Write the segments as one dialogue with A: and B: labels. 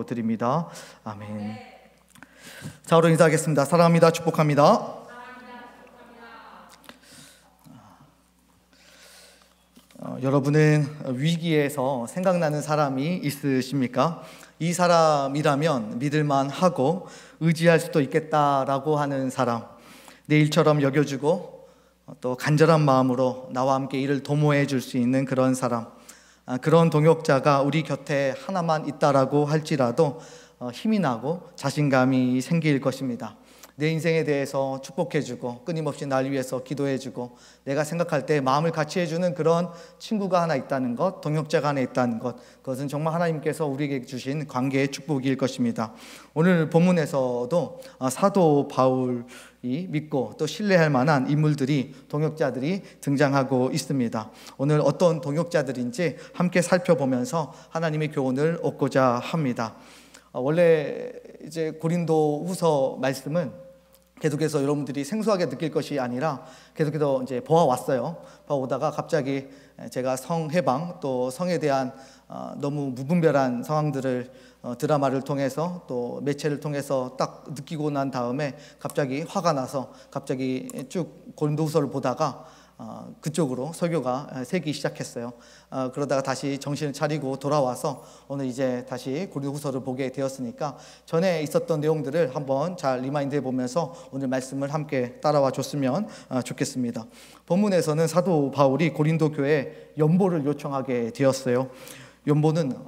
A: 드립니다. 아멘. 자으로 인사하겠습니다. 사랑합니다. 축복합니다. 여러분은 위기에서 생각나는 사람이 있으십니까? 이 사람이라면 믿을만 하고 의지할 수도 있겠다라고 하는 사람, 내 일처럼 여겨주고 또 간절한 마음으로 나와 함께 이를 도모해 줄 수 있는 그런 사람, 그런 동역자가 우리 곁에 하나만 있다라고 할지라도 힘이 나고 자신감이 생길 것입니다. 내 인생에 대해서 축복해주고 끊임없이 날 위해서 기도해주고 내가 생각할 때 마음을 같이 해주는 그런 친구가 하나 있다는 것, 동역자가 하나 있다는 것, 그것은 정말 하나님께서 우리에게 주신 관계의 축복일 것입니다. 오늘 본문에서도 사도 바울이 믿고 또 신뢰할 만한 인물들이, 동역자들이 등장하고 있습니다. 오늘 어떤 동역자들인지 함께 살펴보면서 하나님의 교훈을 얻고자 합니다. 원래 이제 고린도 후서 말씀은 계속해서 여러분들이 생소하게 느낄 것이 아니라 계속해서 이제 보아왔어요. 보아오다가 갑자기 제가 성 해방 또 성에 대한 너무 무분별한 상황들을 드라마를 통해서 또 매체를 통해서 딱 느끼고 난 다음에 갑자기 화가 나서 갑자기 쭉 고린도후서를 보다가 그쪽으로 설교가 새기 시작했어요. 그러다가 다시 정신을 차리고 돌아와서 오늘 이제 다시 고린도후서를 보게 되었으니까 전에 있었던 내용들을 한번 잘 리마인드해 보면서 오늘 말씀을 함께 따라와 줬으면 좋겠습니다. 본문에서는 사도 바울이 고린도 교회에 연보를 요청하게 되었어요. 연보는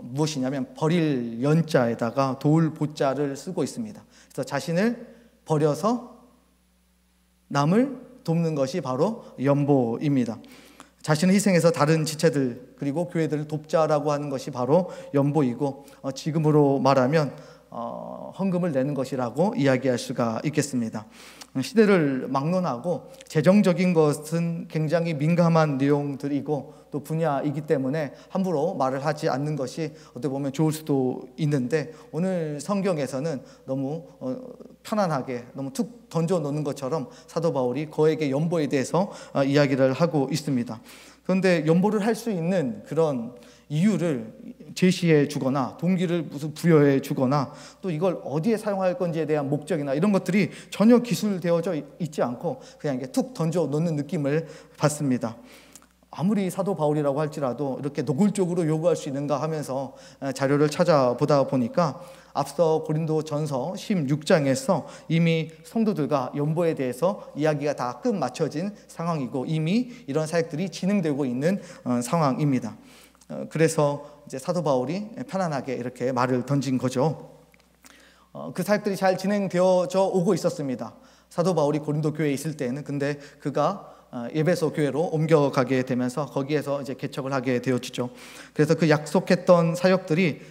A: 무엇이냐면 버릴 연자에다가 도울 보자를 쓰고 있습니다. 그래서 자신을 버려서 남을 돕는 것이 바로 연보입니다. 자신을 희생해서 다른 지체들 그리고 교회들을 돕자라고 하는 것이 바로 연보이고 지금으로 말하면 헌금을 내는 것이라고 이야기할 수가 있겠습니다. 시대를 막론하고 재정적인 것은 굉장히 민감한 내용들이고 또 분야이기 때문에 함부로 말을 하지 않는 것이 어떻게 보면 좋을 수도 있는데 오늘 성경에서는 너무 편안하게 너무 툭 던져놓는 것처럼 사도 바울이 그에게 연보에 대해서 이야기를 하고 있습니다. 그런데 연보를 할 수 있는 그런 이유를 제시해 주거나 동기를 무슨 부여해 주거나 또 이걸 어디에 사용할 건지에 대한 목적이나 이런 것들이 전혀 기술되어져 있지 않고 그냥 이게 툭 던져 놓는 느낌을 받습니다. 아무리 사도 바울이라고 할지라도 이렇게 노골적으로 요구할 수 있는가 하면서 자료를 찾아보다 보니까 앞서 고린도전서 16장에서 이미 성도들과 연보에 대해서 이야기가 다 끝마쳐진 상황이고 이미 이런 사역들이 진행되고 있는 상황입니다. 그래서 이제 사도 바울이 편안하게 이렇게 말을 던진 거죠. 그 사역들이 잘 진행되어져 오고 있었습니다. 사도 바울이 고린도 교회에 있을 때는 근데 그가 에베소 교회로 옮겨가게 되면서 거기에서 이제 개척을 하게 되었죠. 그래서 그 약속했던 사역들이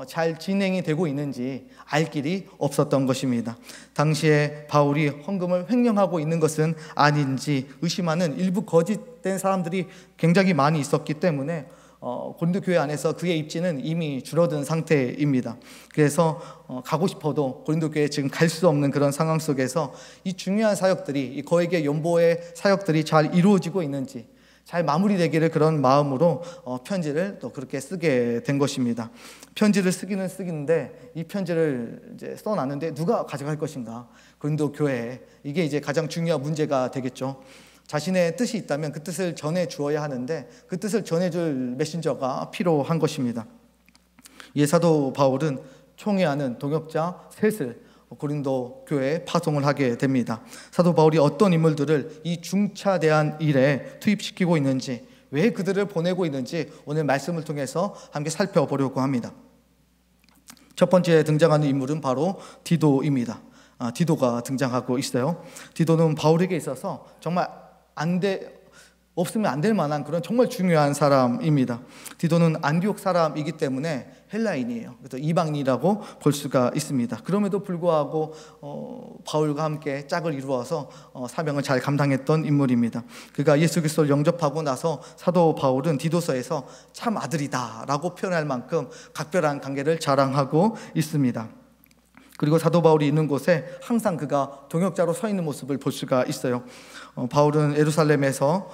A: 잘 진행이 되고 있는지 알 길이 없었던 것입니다. 당시에 바울이 헌금을 횡령하고 있는 것은 아닌지 의심하는 일부 거짓된 사람들이 굉장히 많이 있었기 때문에 고린도 교회 안에서 그의 입지는 이미 줄어든 상태입니다. 그래서 가고 싶어도 고린도 교회에 지금 갈 수 없는 그런 상황 속에서 이 중요한 사역들이 이 거액의 연보의 사역들이 잘 이루어지고 있는지 잘 마무리되기를 그런 마음으로 편지를 또 그렇게 쓰게 된 것입니다. 편지를 쓰기는 쓰기인데 이 편지를 이제 써놨는데 누가 가져갈 것인가? 고린도 교회에 이게 이제 가장 중요한 문제가 되겠죠. 자신의 뜻이 있다면 그 뜻을 전해 주어야 하는데 그 뜻을 전해줄 메신저가 필요한 것입니다. 이에 사도 바울은 총회하는 동역자 셋을 고린도 교회에 파송을 하게 됩니다. 사도 바울이 어떤 인물들을 이 중차대한 일에 투입시키고 있는지 왜 그들을 보내고 있는지 오늘 말씀을 통해서 함께 살펴보려고 합니다. 첫 번째 등장하는 인물은 바로 디도입니다. 디도가 등장하고 있어요. 디도는 바울에게 있어서 정말 없으면 안 될 만한 그런 정말 중요한 사람입니다. 디도는 안디옥 사람이기 때문에 헬라인이에요. 그래서 이방인이라고 볼 수가 있습니다. 그럼에도 불구하고 바울과 함께 짝을 이루어서 사명을 잘 감당했던 인물입니다. 그가 예수 그리스도를 영접하고 나서 사도 바울은 디도서에서 참 아들이다라고 표현할 만큼 각별한 관계를 자랑하고 있습니다. 그리고 사도 바울이 있는 곳에 항상 그가 동역자로 서 있는 모습을 볼 수가 있어요. 바울은 예루살렘에서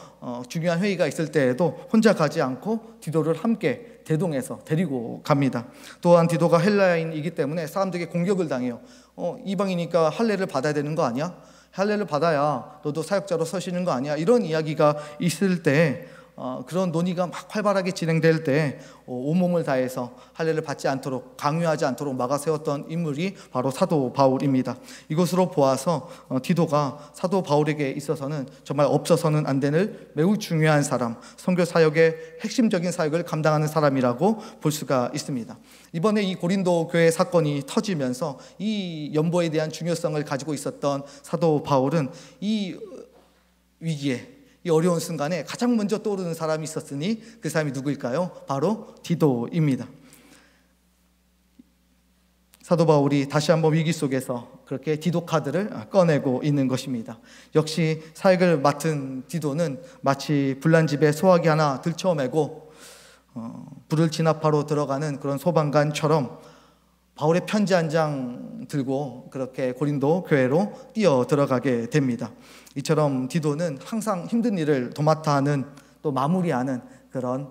A: 중요한 회의가 있을 때에도 혼자 가지 않고 디도를 함께 대동해서 데리고 갑니다. 또한 디도가 헬라인이기 때문에 사람들에게 공격을 당해요. 이방이니까 할례를 받아야 되는 거 아니야? 할례를 받아야 너도 사역자로 서시는 거 아니야? 이런 이야기가 있을 때, 그런 논의가 막 활발하게 진행될 때 온몸을 다해서 할례를 받지 않도록, 강요하지 않도록 막아세웠던 인물이 바로 사도 바울입니다. 이것으로 보아서 디도가 사도 바울에게 있어서는 정말 없어서는 안 되는 매우 중요한 사람, 선교 사역의 핵심적인 사역을 감당하는 사람이라고 볼 수가 있습니다. 이번에 이 고린도 교회 사건이 터지면서 이 연보에 대한 중요성을 가지고 있었던 사도 바울은 이 위기에, 이 어려운 순간에 가장 먼저 떠오르는 사람이 있었으니 그 사람이 누구일까요? 바로 디도입니다. 사도 바울이 다시 한번 위기 속에서 그렇게 디도 카드를 꺼내고 있는 것입니다. 역시 사역을 맡은 디도는 마치 불난 집에 소화기 하나 들쳐매고 불을 진압하러 들어가는 그런 소방관처럼 바울의 편지 한 장 들고 그렇게 고린도 교회로 뛰어 들어가게 됩니다. 이처럼 디도는 항상 힘든 일을 도맡아 하는, 또 마무리하는 그런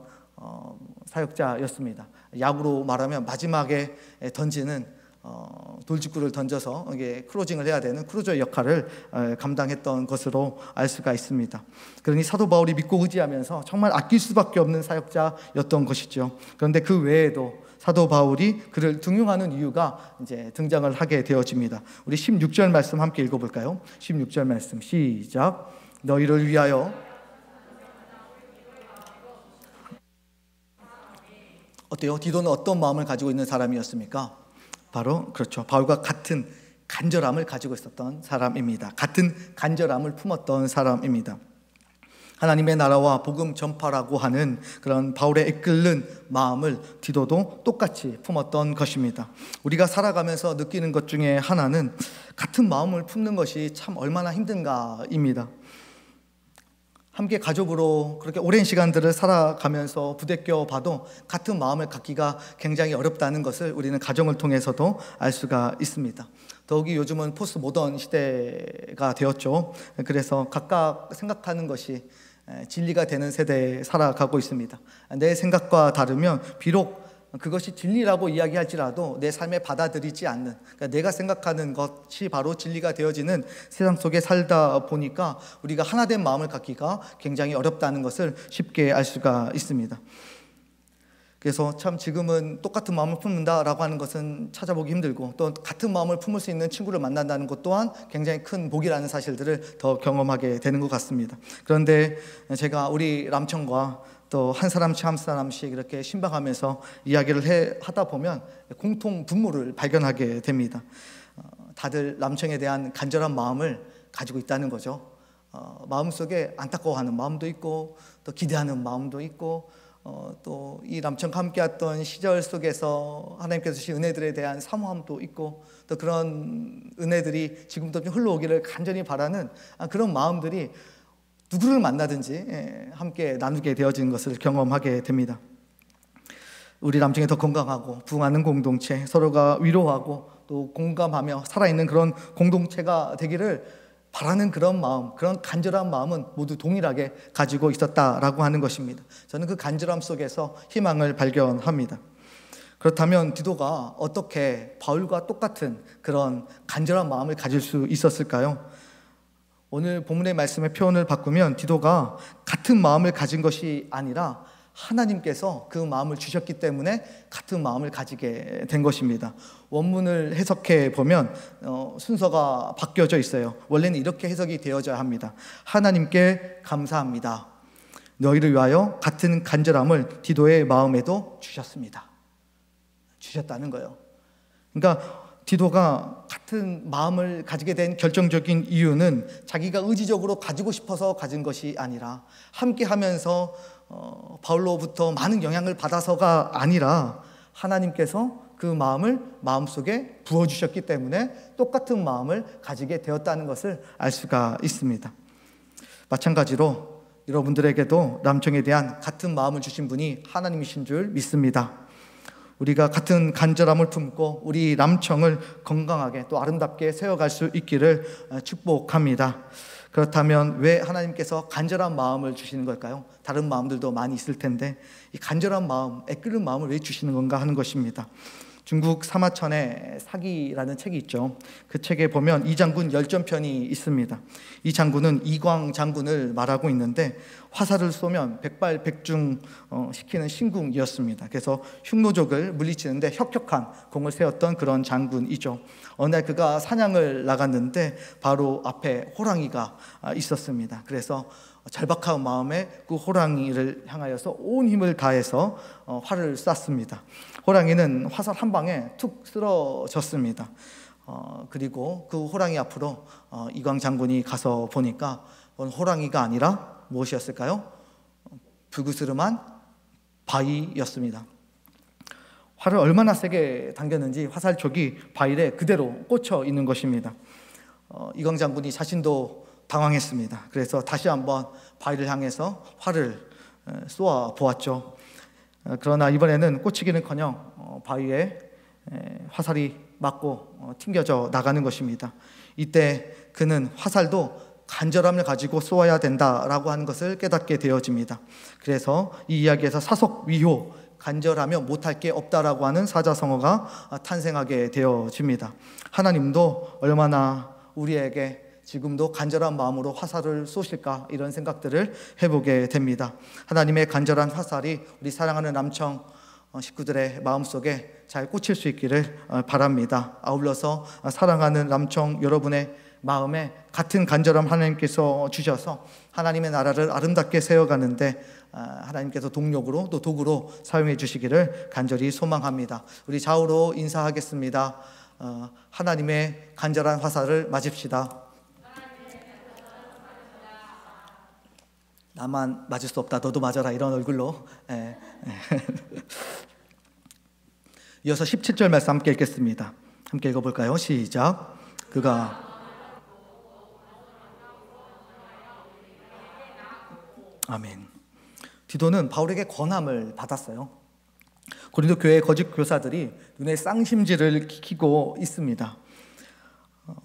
A: 사역자였습니다. 야구로 말하면 마지막에 던지는 돌직구를 던져서 이게 크로징을 해야 되는 크루저의 역할을 감당했던 것으로 알 수가 있습니다. 그러니 사도 바울이 믿고 의지하면서 정말 아낄 수밖에 없는 사역자였던 것이죠. 그런데 그 외에도 사도 바울이 그를 등용하는 이유가 이제 등장을 하게 되어집니다. 우리 16절 말씀 함께 읽어볼까요? 16절 말씀 시작. 너희를 위하여. 어때요? 디도는 어떤 마음을 가지고 있는 사람이었습니까? 바로 그렇죠. 바울과 같은 간절함을 가지고 있었던 사람입니다. 같은 간절함을 품었던 사람입니다. 하나님의 나라와 복음 전파라고 하는 그런 바울의 이끌는 마음을 디도도 똑같이 품었던 것입니다. 우리가 살아가면서 느끼는 것 중에 하나는 같은 마음을 품는 것이 참 얼마나 힘든가입니다. 함께 가족으로 그렇게 오랜 시간들을 살아가면서 부대껴 봐도 같은 마음을 갖기가 굉장히 어렵다는 것을 우리는 가정을 통해서도 알 수가 있습니다. 더욱이 요즘은 포스트 모던 시대가 되었죠. 그래서 각각 생각하는 것이 진리가 되는 세대에 살아가고 있습니다. 내 생각과 다르면 비록 그것이 진리라고 이야기할지라도 내 삶에 받아들이지 않는, 그러니까 내가 생각하는 것이 바로 진리가 되어지는 세상 속에 살다 보니까 우리가 하나된 마음을 갖기가 굉장히 어렵다는 것을 쉽게 알 수가 있습니다. 그래서 참 지금은 똑같은 마음을 품는다라고 하는 것은 찾아보기 힘들고, 또 같은 마음을 품을 수 있는 친구를 만난다는 것 또한 굉장히 큰 복이라는 사실들을 더 경험하게 되는 것 같습니다. 그런데 제가 우리 남청과 또 한 사람씩 한 사람씩 이렇게 신방하면서 이야기를 하다 보면 공통 분모를 발견하게 됩니다. 다들 남청에 대한 간절한 마음을 가지고 있다는 거죠. 마음속에 안타까워하는 마음도 있고, 또 기대하는 마음도 있고, 또 이 남청과 함께했던 시절 속에서 하나님께서 주신 은혜들에 대한 사모함도 있고, 또 그런 은혜들이 지금도 좀 흘러오기를 간절히 바라는 그런 마음들이 누구를 만나든지 함께 나누게 되어진 것을 경험하게 됩니다. 우리 남청이 더 건강하고 부흥하는 공동체, 서로가 위로하고 또 공감하며 살아있는 그런 공동체가 되기를 바라는 그런 마음, 그런 간절한 마음은 모두 동일하게 가지고 있었다라고 하는 것입니다. 저는 그 간절함 속에서 희망을 발견합니다. 그렇다면 디도가 어떻게 바울과 똑같은 그런 간절한 마음을 가질 수 있었을까요? 오늘 본문의 말씀의 표현을 바꾸면 디도가 같은 마음을 가진 것이 아니라 하나님께서 그 마음을 주셨기 때문에 같은 마음을 가지게 된 것입니다. 원문을 해석해 보면 순서가 바뀌어져 있어요. 원래는 이렇게 해석이 되어져야 합니다. 하나님께 감사합니다. 너희를 위하여 같은 간절함을 디도의 마음에도 주셨습니다. 주셨다는 거예요. 그러니까 디도가 같은 마음을 가지게 된 결정적인 이유는 자기가 의지적으로 가지고 싶어서 가진 것이 아니라 함께 하면서 바울로부터 많은 영향을 받아서가 아니라 하나님께서 그 마음을 마음속에 부어주셨기 때문에 똑같은 마음을 가지게 되었다는 것을 알 수가 있습니다. 마찬가지로 여러분들에게도 남청에 대한 같은 마음을 주신 분이 하나님이신 줄 믿습니다. 우리가 같은 간절함을 품고 우리 남청을 건강하게 또 아름답게 세워갈 수 있기를 축복합니다. 그렇다면 왜 하나님께서 간절한 마음을 주시는 걸까요? 다른 마음들도 많이 있을 텐데 이 간절한 마음, 애끓는 마음을 왜 주시는 건가 하는 것입니다. 중국 사마천의 사기라는 책이 있죠. 그 책에 보면 이장군 열전편이 있습니다. 이 장군은 이광 장군을 말하고 있는데 화살을 쏘면 백발백중 시키는 신궁이었습니다. 그래서 흉노족을 물리치는데 혁혁한 공을 세웠던 그런 장군이죠. 어느 날 그가 사냥을 나갔는데 바로 앞에 호랑이가 있었습니다. 그래서 절박한 마음에 그 호랑이를 향하여서 온 힘을 다해서 활을 쐈습니다. 호랑이는 화살 한 방에 툭 쓰러졌습니다. 그리고 그 호랑이 앞으로 이광 장군이 가서 보니까 호랑이가 아니라 무엇이었을까요? 불그스름한 바위였습니다. 활을 얼마나 세게 당겼는지 화살촉이 바위에 그대로 꽂혀 있는 것입니다. 이광 장군이 자신도 당황했습니다. 그래서 다시 한번 바위를 향해서 활을 쏘아 보았죠. 그러나 이번에는 꽂히기는커녕 바위에 화살이 맞고 튕겨져 나가는 것입니다. 이때 그는 화살도 간절함을 가지고 쏘아야 된다라고 하는 것을 깨닫게 되어집니다. 그래서 이 이야기에서 사속위효, 간절하면 못할 게 없다라고 하는 사자성어가 탄생하게 되어집니다. 하나님도 얼마나 우리에게 지금도 간절한 마음으로 화살을 쏘실까, 이런 생각들을 해보게 됩니다. 하나님의 간절한 화살이 우리 사랑하는 남청 식구들의 마음속에 잘 꽂힐 수 있기를 바랍니다. 아울러서 사랑하는 남청 여러분의 마음에 같은 간절함 하나님께서 주셔서 하나님의 나라를 아름답게 세워가는데 하나님께서 동력으로 또 도구로 사용해 주시기를 간절히 소망합니다. 우리 좌우로 인사하겠습니다. 하나님의 간절한 화살을 맞읍시다. 나만 맞을 수 없다, 너도 맞아라, 이런 얼굴로. 이어서 17절 말씀 함께 읽겠습니다. 함께 읽어볼까요? 시작. 그가 아멘. 디도는 바울에게 권함을 받았어요. 고린도 교회 거짓 교사들이 눈에 쌍심지를 키고 있습니다.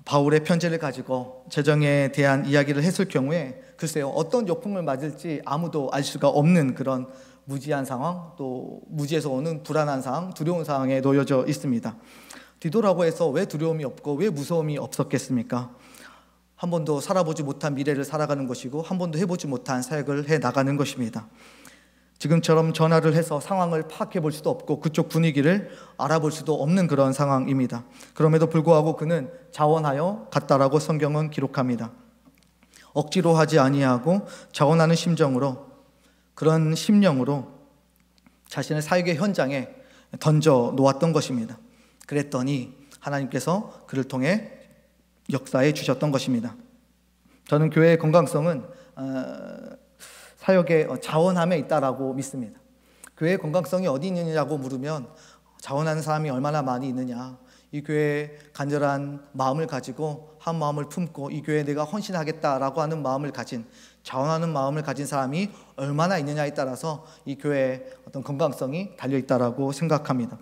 A: 바울의 편지를 가지고 재정에 대한 이야기를 했을 경우에 글쎄요, 어떤 역풍을 맞을지 아무도 알 수가 없는 그런 무지한 상황, 또 무지에서 오는 불안한 상황, 두려운 상황에 놓여져 있습니다. 디도라고 해서 왜 두려움이 없고 왜 무서움이 없었겠습니까? 한 번도 살아보지 못한 미래를 살아가는 것이고 한 번도 해보지 못한 사역을 해나가는 것입니다. 지금처럼 전화를 해서 상황을 파악해 볼 수도 없고 그쪽 분위기를 알아볼 수도 없는 그런 상황입니다. 그럼에도 불구하고 그는 자원하여 갔다라고 성경은 기록합니다. 억지로 하지 아니하고 자원하는 심정으로, 그런 심령으로 자신의 사역의 현장에 던져 놓았던 것입니다. 그랬더니 하나님께서 그를 통해 역사해 주셨던 것입니다. 저는 교회의 건강성은 사역의 자원함에 있다라고 믿습니다. 교회의 건강성이 어디 있느냐고 물으면 자원하는 사람이 얼마나 많이 있느냐, 이 교회에 간절한 마음을 가지고 한 마음을 품고 이 교회에 내가 헌신하겠다라고 하는 마음을 가진, 자원하는 마음을 가진 사람이 얼마나 있느냐에 따라서 이 교회의 어떤 건강성이 달려있다라고 생각합니다.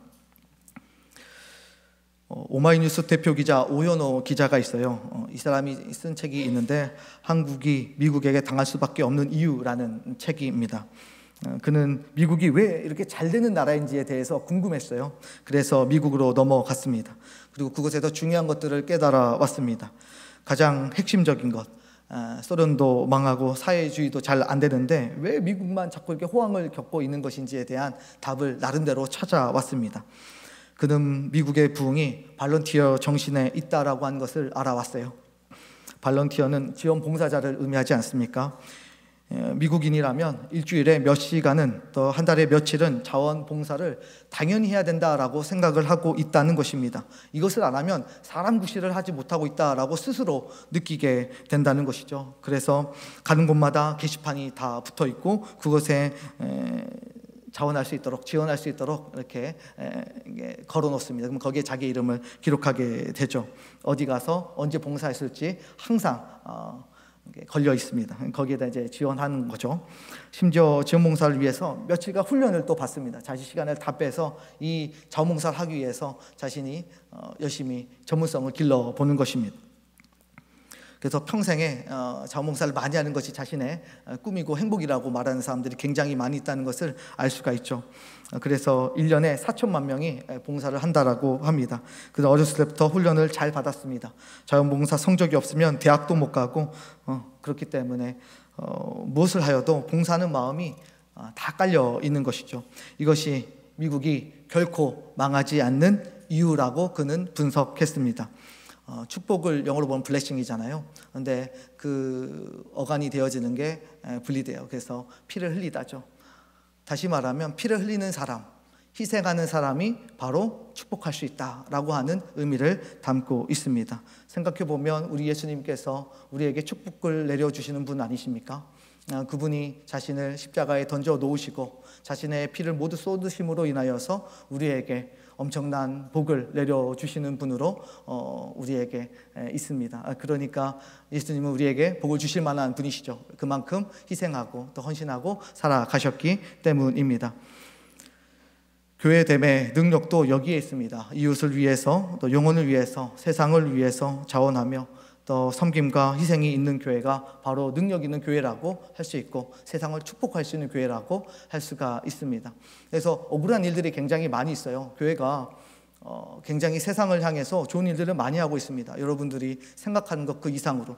A: 오마이뉴스 대표 기자 오연호 기자가 있어요. 이 사람이 쓴 책이 있는데 한국이 미국에게 당할 수밖에 없는 이유라는 책입니다. 그는 미국이 왜 이렇게 잘 되는 나라인지에 대해서 궁금했어요. 그래서 미국으로 넘어갔습니다. 그리고 그곳에서 중요한 것들을 깨달아 왔습니다. 가장 핵심적인 것, 소련도 망하고 사회주의도 잘 안 되는데 왜 미국만 자꾸 이렇게 호황을 겪고 있는 것인지에 대한 답을 나름대로 찾아왔습니다. 그는 미국의 부흥이 발런티어 정신에 있다라고 하는 것을 알아왔어요. 발런티어는 지원 봉사자를 의미하지 않습니까? 미국인이라면 일주일에 몇 시간은, 또 한 달에 며칠은 자원봉사를 당연히 해야 된다라고 생각을 하고 있다는 것입니다. 이것을 안 하면 사람 구실을 하지 못하고 있다라고 스스로 느끼게 된다는 것이죠. 그래서 가는 곳마다 게시판이 다 붙어 있고 그것에 자원할 수 있도록, 지원할 수 있도록 이렇게 걸어 놓습니다. 그럼 거기에 자기 이름을 기록하게 되죠. 어디 가서 언제 봉사했을지 항상 걸려 있습니다. 거기에다 이제 지원하는 거죠. 심지어 지원봉사를 위해서 며칠간 훈련을 또 받습니다. 자기 시간을 다 빼서 이 자원봉사를 하기 위해서 자신이 열심히 전문성을 길러보는 것입니다. 그래서 평생에 자원봉사를 많이 하는 것이 자신의 꿈이고 행복이라고 말하는 사람들이 굉장히 많이 있다는 것을 알 수가 있죠. 그래서 1년에 4천만 명이 봉사를 한다라고 합니다. 그래서 어렸을 때부터 훈련을 잘 받았습니다. 자원봉사 성적이 없으면 대학도 못 가고 그렇기 때문에 무엇을 하여도 봉사하는 마음이 다 깔려 있는 것이죠. 이것이 미국이 결코 망하지 않는 이유라고 그는 분석했습니다. 축복을 영어로 보면 블레싱이잖아요. 그런데 그 어간이 되어지는 게 분리돼요. 그래서 피를 흘리다죠. 다시 말하면 피를 흘리는 사람, 희생하는 사람이 바로 축복할 수 있다라고 하는 의미를 담고 있습니다. 생각해보면 우리 예수님께서 우리에게 축복을 내려주시는 분 아니십니까? 그분이 자신을 십자가에 던져 놓으시고 자신의 피를 모두 쏟으심으로 인하여서 우리에게 엄청난 복을 내려주시는 분으로 우리에게 있습니다. 그러니까 예수님은 우리에게 복을 주실 만한 분이시죠. 그만큼 희생하고 또 헌신하고 살아가셨기 때문입니다. 교회됨의 능력도 여기에 있습니다. 이웃을 위해서 또 영혼을 위해서 세상을 위해서 자원하며 또 섬김과 희생이 있는 교회가 바로 능력 있는 교회라고 할 수 있고 세상을 축복할 수 있는 교회라고 할 수가 있습니다. 그래서 억울한 일들이 굉장히 많이 있어요. 교회가 굉장히 세상을 향해서 좋은 일들을 많이 하고 있습니다. 여러분들이 생각하는 것 그 이상으로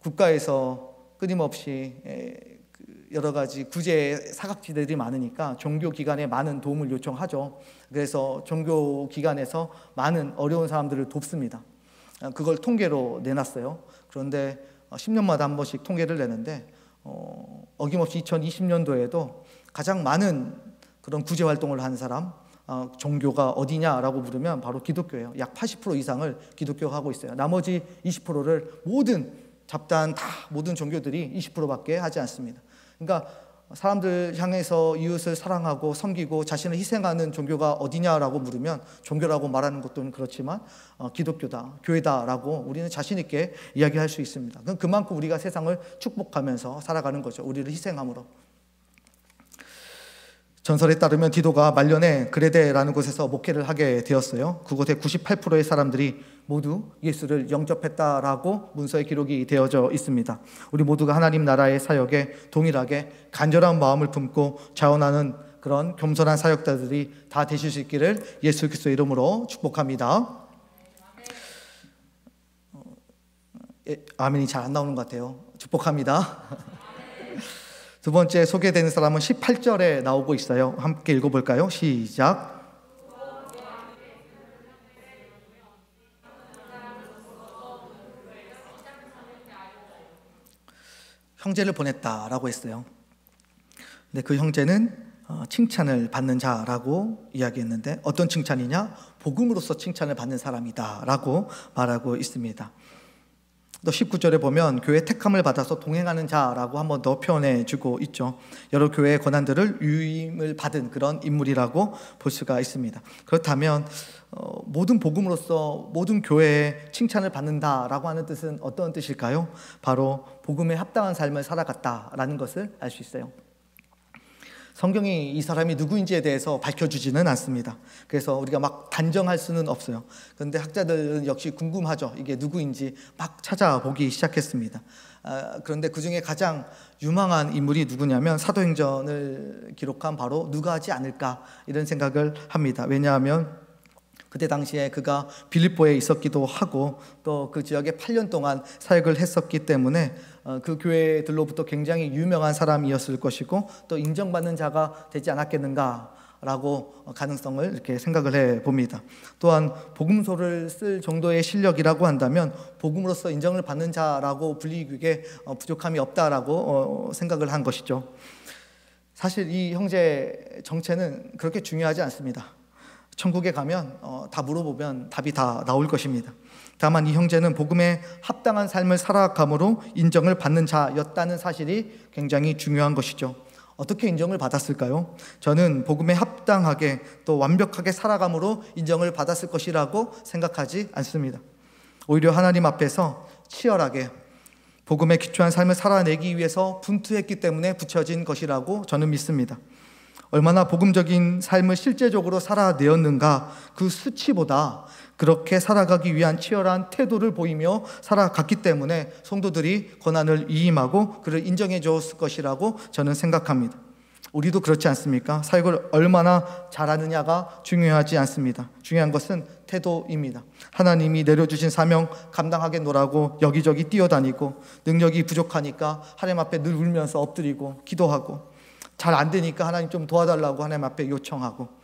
A: 국가에서 끊임없이 여러 가지 구제 사각지대들이 많으니까 종교기관에 많은 도움을 요청하죠. 그래서 종교기관에서 많은 어려운 사람들을 돕습니다. 그걸 통계로 내놨어요. 그런데 10년마다 한 번씩 통계를 내는데 어김없이 2020년도에도 가장 많은 그런 구제 활동을 한 사람, 종교가 어디냐라고 물으면 바로 기독교예요. 약 80% 이상을 기독교가 하고 있어요. 나머지 20%를 모든 종교들이 20%밖에 하지 않습니다. 그러니까 사람들 향해서 이웃을 사랑하고 섬기고 자신을 희생하는 종교가 어디냐라고 물으면 종교라고 말하는 것도 그렇지만 기독교다, 교회다라고 우리는 자신 있게 이야기할 수 있습니다. 그만큼 우리가 세상을 축복하면서 살아가는 거죠. 우리를 희생함으로. 전설에 따르면 디도가 말년에 그레데라는 곳에서 목회를 하게 되었어요. 그곳에 98%의 사람들이 모두 예수를 영접했다라고 문서에 기록이 되어져 있습니다. 우리 모두가 하나님 나라의 사역에 동일하게 간절한 마음을 품고 자원하는 그런 겸손한 사역자들이 다 되실 수 있기를 예수 그리스도의 이름으로 축복합니다. 아멘이 잘 안 나오는 것 같아요. 축복합니다. 두 번째 소개되는 사람은 18절에 나오고 있어요. 함께 읽어볼까요? 시작. 형제를 보냈다라고 했어요. 근데 그 형제는 칭찬을 받는 자라고 이야기했는데 어떤 칭찬이냐? 복음으로서 칭찬을 받는 사람이다라고 말하고 있습니다. 또 19절에 보면 교회 택함을 받아서 동행하는 자라고 한 번 더 표현해 주고 있죠. 여러 교회의 권한들을 유임을 받은 그런 인물이라고 볼 수가 있습니다. 그렇다면 모든 복음으로서 모든 교회에 칭찬을 받는다라고 하는 뜻은 어떤 뜻일까요? 바로 복음에 합당한 삶을 살아갔다라는 것을 알 수 있어요. 성경이 이 사람이 누구인지에 대해서 밝혀주지는 않습니다. 그래서 우리가 막 단정할 수는 없어요. 그런데 학자들은 역시 궁금하죠. 이게 누구인지 막 찾아보기 시작했습니다. 그런데 그 중에 가장 유망한 인물이 누구냐면 사도행전을 기록한 바로 누가지 않을까 이런 생각을 합니다. 왜냐하면 그때 당시에 그가 빌립보에 있었기도 하고 또 그 지역에 8년 동안 사역을 했었기 때문에 그 교회들로부터 굉장히 유명한 사람이었을 것이고 또 인정받는 자가 되지 않았겠는가라고 가능성을 이렇게 생각을 해봅니다. 또한 복음서를 쓸 정도의 실력이라고 한다면 복음으로서 인정을 받는 자라고 불리기에 부족함이 없다라고 생각을 한 것이죠. 사실 이 형제 정체는 그렇게 중요하지 않습니다. 천국에 가면 다 물어보면 답이 다 나올 것입니다. 다만 이 형제는 복음에 합당한 삶을 살아감으로 인정을 받는 자였다는 사실이 굉장히 중요한 것이죠. 어떻게 인정을 받았을까요? 저는 복음에 합당하게 또 완벽하게 살아감으로 인정을 받았을 것이라고 생각하지 않습니다. 오히려 하나님 앞에서 치열하게 복음에 기초한 삶을 살아내기 위해서 분투했기 때문에 붙여진 것이라고 저는 믿습니다. 얼마나 복음적인 삶을 실제적으로 살아내었는가 그 수치보다 그렇게 살아가기 위한 치열한 태도를 보이며 살아갔기 때문에 성도들이 고난을 이임하고 그를 인정해 줬을 것이라고 저는 생각합니다. 우리도 그렇지 않습니까? 사역을 얼마나 잘하느냐가 중요하지 않습니다. 중요한 것은 태도입니다. 하나님이 내려주신 사명 감당하겠노라고 여기저기 뛰어다니고, 능력이 부족하니까 하나님 앞에 늘 울면서 엎드리고 기도하고, 잘 안 되니까 하나님 좀 도와달라고 하나님 앞에 요청하고,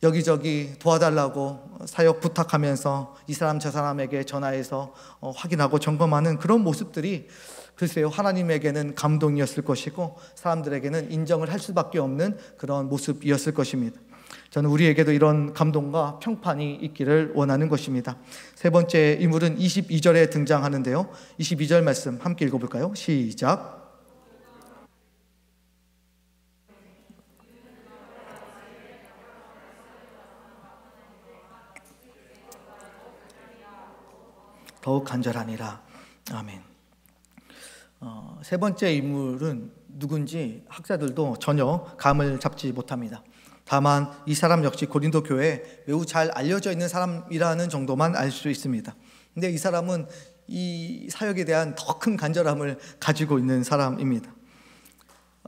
A: 여기저기 도와달라고 사역 부탁하면서 이 사람 저 사람에게 전화해서 확인하고 점검하는 그런 모습들이 글쎄요, 하나님에게는 감동이었을 것이고 사람들에게는 인정을 할 수밖에 없는 그런 모습이었을 것입니다. 저는 우리에게도 이런 감동과 평판이 있기를 원하는 것입니다. 세 번째 인물은 22절에 등장하는데요, 22절 말씀 함께 읽어볼까요? 시작. 더욱 간절하니라. 아멘. 세 번째 인물은 누군지 학자들도 전혀 감을 잡지 못합니다. 다만 이 사람 역시 고린도 교회에 매우 잘 알려져 있는 사람이라는 정도만 알 수 있습니다. 근데 이 사람은 이 사역에 대한 더 큰 간절함을 가지고 있는 사람입니다.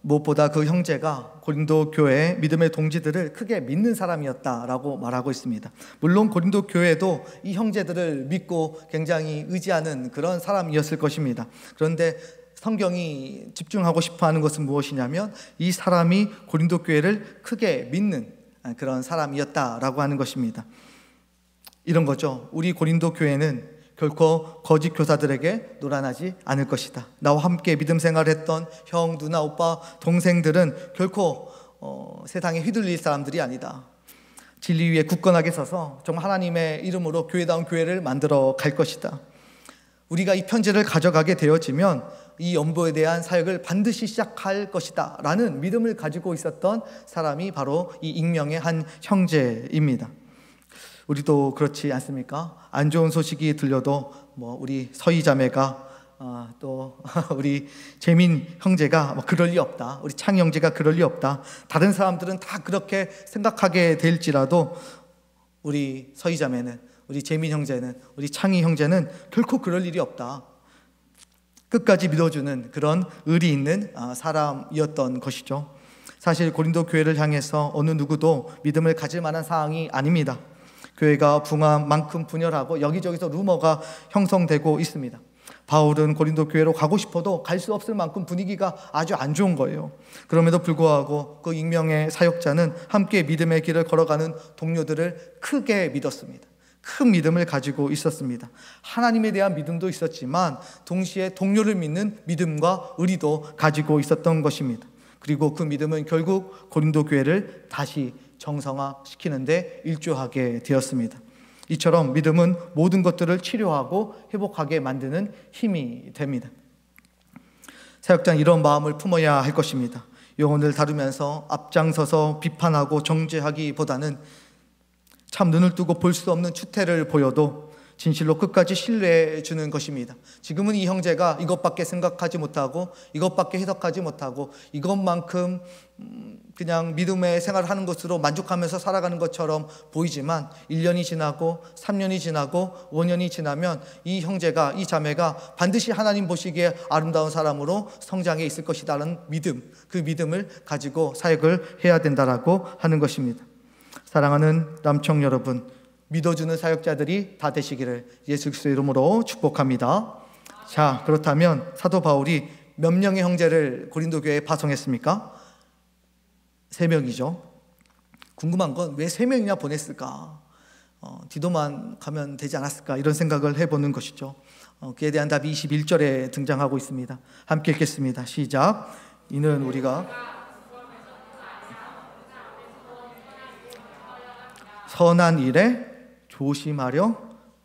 A: 무엇보다 그 형제가 고린도 교회의 믿음의 동지들을 크게 믿는 사람이었다라고 말하고 있습니다. 물론 고린도 교회도 이 형제들을 믿고 굉장히 의지하는 그런 사람이었을 것입니다. 그런데 성경이 집중하고 싶어하는 것은 무엇이냐면 이 사람이 고린도 교회를 크게 믿는 그런 사람이었다라고 하는 것입니다. 이런 거죠. 우리 고린도 교회는 결코 거짓 교사들에게 노란하지 않을 것이다. 나와 함께 믿음 생활했던 형, 누나, 오빠, 동생들은 결코 세상에 휘둘릴 사람들이 아니다. 진리 위에 굳건하게 서서 정말 하나님의 이름으로 교회다운 교회를 만들어 갈 것이다. 우리가 이 편지를 가져가게 되어지면 이 연보에 대한 사역을 반드시 시작할 것이다 라는 믿음을 가지고 있었던 사람이 바로 이 익명의 한 형제입니다. 우리도 그렇지 않습니까? 안 좋은 소식이 들려도 우리 서희 자매가 또 우리 재민 형제가 그럴 리 없다, 우리 창 형제가 그럴 리 없다, 다른 사람들은 다 그렇게 생각하게 될지라도 우리 서희 자매는, 우리 재민 형제는, 우리 창희 형제는 결코 그럴 일이 없다, 끝까지 믿어주는 그런 의리 있는 사람이었던 것이죠. 사실 고린도 교회를 향해서 어느 누구도 믿음을 가질 만한 상황이 아닙니다. 교회가 붕한 만큼 분열하고 여기저기서 루머가 형성되고 있습니다. 바울은 고린도 교회로 가고 싶어도 갈 수 없을 만큼 분위기가 아주 안 좋은 거예요. 그럼에도 불구하고 그 익명의 사역자는 함께 믿음의 길을 걸어가는 동료들을 크게 믿었습니다. 큰 믿음을 가지고 있었습니다. 하나님에 대한 믿음도 있었지만 동시에 동료를 믿는 믿음과 의리도 가지고 있었던 것입니다. 그리고 그 믿음은 결국 고린도 교회를 다시 정상화시키는데 일조하게 되었습니다. 이처럼 믿음은 모든 것들을 치료하고 회복하게 만드는 힘이 됩니다. 사역자는 이런 마음을 품어야 할 것입니다. 영혼을 다루면서 앞장서서 비판하고 정죄하기보다는 참 눈을 뜨고 볼 수 없는 추태를 보여도 진실로 끝까지 신뢰해 주는 것입니다. 지금은 이 형제가 이것밖에 생각하지 못하고 이것밖에 해석하지 못하고 이것만큼 그냥 믿음의 생활을 하는 것으로 만족하면서 살아가는 것처럼 보이지만 1년이 지나고 3년이 지나고 5년이 지나면 이 형제가, 이 자매가 반드시 하나님 보시기에 아름다운 사람으로 성장해 있을 것이라는 믿음, 그 믿음을 가지고 사역을 해야 된다라고 하는 것입니다. 사랑하는 남청 여러분, 믿어주는 사역자들이 다 되시기를 예수 그리스도의 이름으로 축복합니다. 자, 그렇다면 사도 바울이 몇 명의 형제를 고린도 교회에 파송했습니까? 3명이죠. 궁금한 건 왜 3명이나 보냈을까? 디도만 가면 되지 않았을까? 이런 생각을 해보는 것이죠. 그에 대한 답이 21절에 등장하고 있습니다. 함께 읽겠습니다. 시작. 이는 우리가 선한 일에 조심하려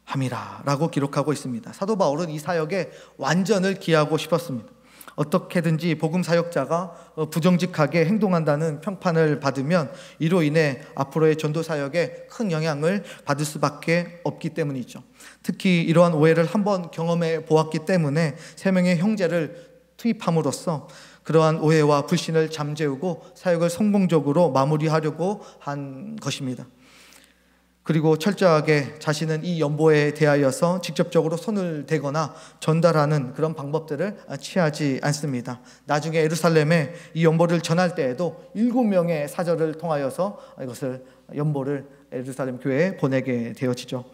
A: 함이라 라고 기록하고 있습니다. 사도 바울은 이 사역에 완전을 기하고 싶었습니다. 어떻게든지 복음 사역자가 부정직하게 행동한다는 평판을 받으면 이로 인해 앞으로의 전도 사역에 큰 영향을 받을 수밖에 없기 때문이죠. 특히 이러한 오해를 한번 경험해 보았기 때문에 3명의 형제를 투입함으로써 그러한 오해와 불신을 잠재우고 사역을 성공적으로 마무리하려고 한 것입니다. 그리고 철저하게 자신은 이 연보에 대하여서 직접적으로 손을 대거나 전달하는 그런 방법들을 취하지 않습니다. 나중에 예루살렘에 이 연보를 전할 때에도 7명의 사절을 통하여서 이것을 연보를 예루살렘 교회에 보내게 되어지죠.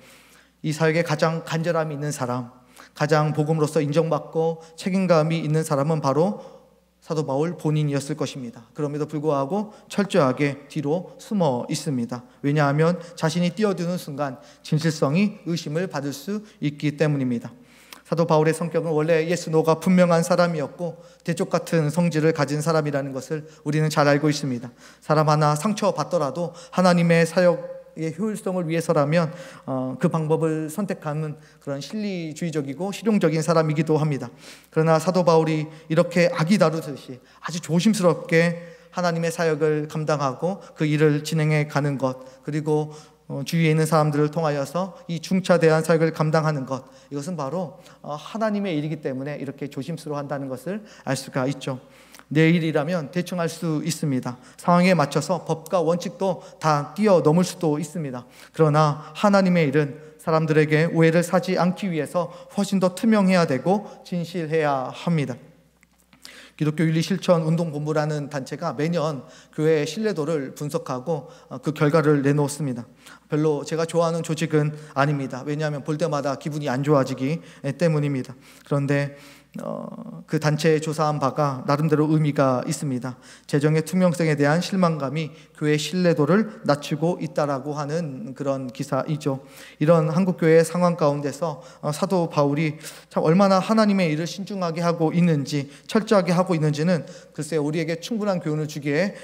A: 이 사역에 가장 간절함이 있는 사람, 가장 복음으로서 인정받고 책임감이 있는 사람은 바로 사도 바울 본인이었을 것입니다. 그럼에도 불구하고 철저하게 뒤로 숨어 있습니다. 왜냐하면 자신이 뛰어드는 순간 진실성이 의심을 받을 수 있기 때문입니다. 사도 바울의 성격은 원래 예스노가 분명한 사람이었고 대쪽 같은 성질을 가진 사람이라는 것을 우리는 잘 알고 있습니다. 사람 하나 상처받더라도 하나님의 사역의 효율성을 위해서라면 그 방법을 선택하는 그런 실리주의적이고 실용적인 사람이기도 합니다. 그러나 사도 바울이 이렇게 아기 다루듯이 아주 조심스럽게 하나님의 사역을 감당하고 그 일을 진행해 가는 것, 그리고 주위에 있는 사람들을 통하여서 이 중차대한 사역을 감당하는 것, 이것은 바로 하나님의 일이기 때문에 이렇게 조심스러워한다는 것을 알 수가 있죠. 내 일이라면 대충 할 수 있습니다. 상황에 맞춰서 법과 원칙도 다 뛰어넘을 수도 있습니다. 그러나 하나님의 일은 사람들에게 오해를 사지 않기 위해서 훨씬 더 투명해야 되고 진실해야 합니다. 기독교 윤리 실천 운동본부라는 단체가 매년 교회의 신뢰도를 분석하고 그 결과를 내놓습니다. 별로 제가 좋아하는 조직은 아닙니다. 왜냐하면 볼 때마다 기분이 안 좋아지기 때문입니다. 그런데 그 단체에 조사한 바가 나름대로 의미가 있습니다. 재정의 투명성에 대한 실망감이 교회의 신뢰도를 낮추고 있다라고 하는 그런 기사이죠. 이런 한국교회의 상황 가운데서 사도 바울이 참 얼마나 하나님의 일을 신중하게 하고 있는지, 철저하게 하고 있는지는 글쎄 우리에게 충분한 교훈을 주기에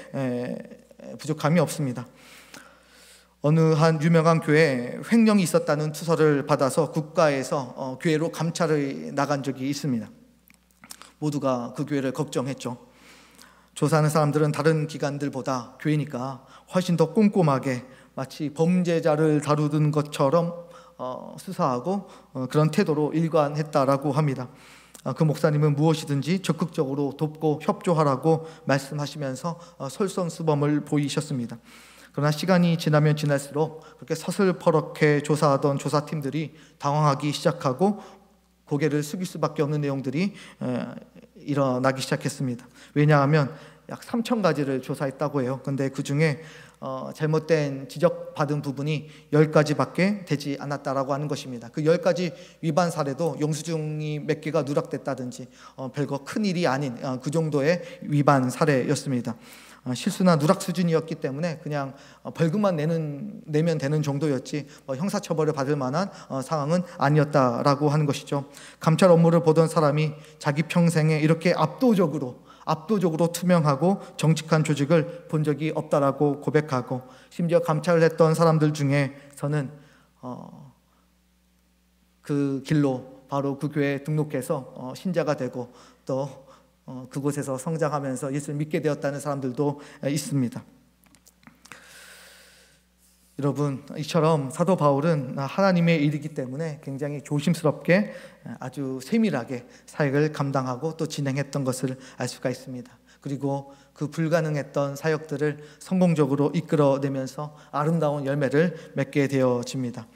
A: 부족함이 없습니다. 어느 한 유명한 교회에 횡령이 있었다는 투서를 받아서 국가에서 교회로 감찰을 나간 적이 있습니다. 모두가 그 교회를 걱정했죠. 조사하는 사람들은 다른 기관들보다 교회니까 훨씬 더 꼼꼼하게 마치 범죄자를 다루는 것처럼 수사하고 그런 태도로 일관했다라고 합니다. 그 목사님은 무엇이든지 적극적으로 돕고 협조하라고 말씀하시면서 솔선수범을 보이셨습니다. 그러나 시간이 지나면 지날수록 그렇게 서슬퍼렇게 조사하던 조사팀들이 당황하기 시작하고 고개를 숙일 수밖에 없는 내용들이 일어나기 시작했습니다. 왜냐하면 약 3,000가지를 조사했다고 해요. 그런데 그 중에 잘못된 지적받은 부분이 10가지밖에 되지 않았다라고 하는 것입니다. 그 10가지 위반 사례도 영수증이 몇 개가 누락됐다든지 별거 큰 일이 아닌 그 정도의 위반 사례였습니다. 실수나 누락 수준이었기 때문에 그냥 벌금만 내면 되는 정도였지 형사처벌을 받을 만한 상황은 아니었다라고 하는 것이죠. 감찰 업무를 보던 사람이 자기 평생에 이렇게 압도적으로 투명하고 정직한 조직을 본 적이 없다라고 고백하고, 심지어 감찰을 했던 사람들 중에서는 그 길로 바로 그 교회에 등록해서 신자가 되고 또 그곳에서 성장하면서 예수를 믿게 되었다는 사람들도 있습니다. 여러분, 이처럼 사도 바울은 하나님의 일이기 때문에 굉장히 조심스럽게 아주 세밀하게 사역을 감당하고 또 진행했던 것을 알 수가 있습니다. 그리고 그 불가능했던 사역들을 성공적으로 이끌어내면서 아름다운 열매를 맺게 되어집니다.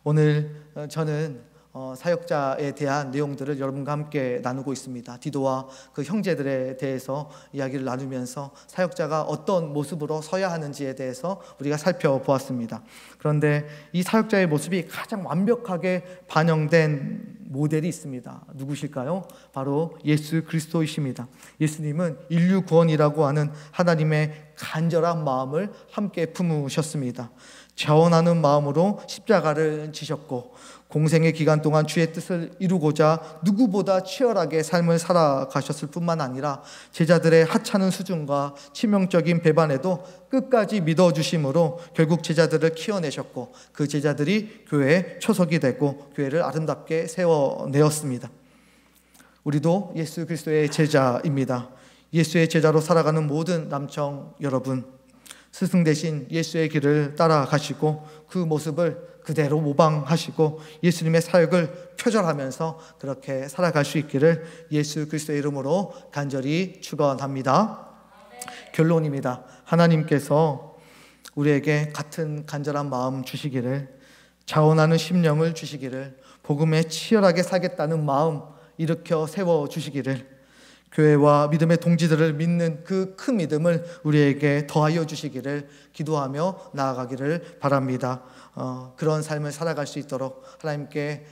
A: 오늘 저는 사역자에 대한 내용들을 여러분과 함께 나누고 있습니다. 디도와 그 형제들에 대해서 이야기를 나누면서 사역자가 어떤 모습으로 서야 하는지에 대해서 우리가 살펴보았습니다. 그런데 이 사역자의 모습이 가장 완벽하게 반영된 모델이 있습니다. 누구실까요? 바로 예수 그리스도이십니다. 예수님은 인류 구원이라고 하는 하나님의 간절한 마음을 함께 품으셨습니다. 자원하는 마음으로 십자가를 지셨고 공생의 기간 동안 주의 뜻을 이루고자 누구보다 치열하게 삶을 살아가셨을 뿐만 아니라 제자들의 하찮은 수준과 치명적인 배반에도 끝까지 믿어주심으로 결국 제자들을 키워내셨고 그 제자들이 교회의 초석이 되고 교회를 아름답게 세워내었습니다. 우리도 예수 그리스도의 제자입니다. 예수의 제자로 살아가는 모든 남청 여러분, 스승 대신 예수의 길을 따라가시고 그 모습을 그대로 모방하시고 예수님의 사역을 표절하면서 그렇게 살아갈 수 있기를 예수 그리스도의 이름으로 간절히 축원합니다. 결론입니다. 하나님께서 우리에게 같은 간절한 마음 주시기를, 자원하는 심령을 주시기를, 복음에 치열하게 살겠다는 마음 일으켜 세워 주시기를, 교회와 믿음의 동지들을 믿는 그 큰 믿음을 우리에게 더하여 주시기를 기도하며 나아가기를 바랍니다. 그런 삶을 살아갈 수 있도록 하나님께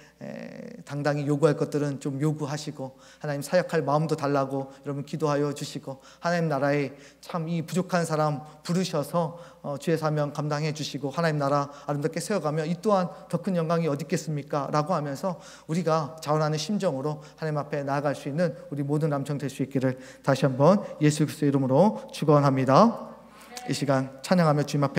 A: 당당히 요구할 것들은 좀 요구하시고, 하나님 사역할 마음도 달라고 여러분 기도하여 주시고, 하나님 나라에 참 이 부족한 사람 부르셔서 주의 사명 감당해 주시고, 하나님 나라 아름답게 세워가며 이 또한 더 큰 영광이 어디 있겠습니까? 라고 하면서 우리가 자원하는 심정으로 하나님 앞에 나아갈 수 있는 우리 모든 남성 될 수 있기를 다시 한번 예수 그리스도의 이름으로 축원합니다. 이 시간 찬양하며 주님 앞에